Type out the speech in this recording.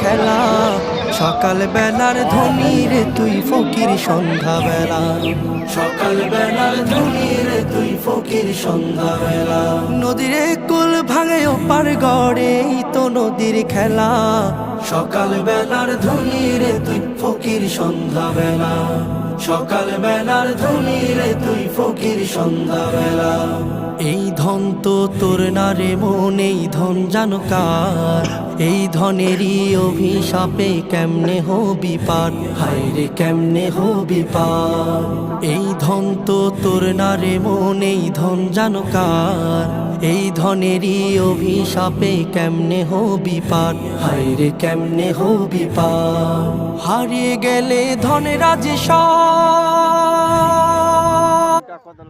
খেলা। সকাল বেলার ধনী রে তুই ফকির সন্ধ্যা বেলা, সকাল বেলার ধনী রে তুই ফকির সন্ধ্যা বেলা। নদীর কুল ভাঙে ওপার গড়ে তো নদীর খেলা। সকাল বেলার ধনী রে তুই ফকির সন্ধ্যা বেলা, সকাল বেলার ধনী রে তুই ফকির সন্ধ্যা বেলা। এই ধন তো তোর না রে মন, এই ধন জানো কার? এই ধনেরই অভিশাপে কেমনে হবি পার, হায় রে কেমনে হবি পার। এই ধন তো তোর না রে মন, এই ধন জানো কার? এই ধনেরই অভিশাপে কেমনে হবি পার, হায় রে কেমনে হবি পার। হারিয়ে গেলে ধনেরা যে সব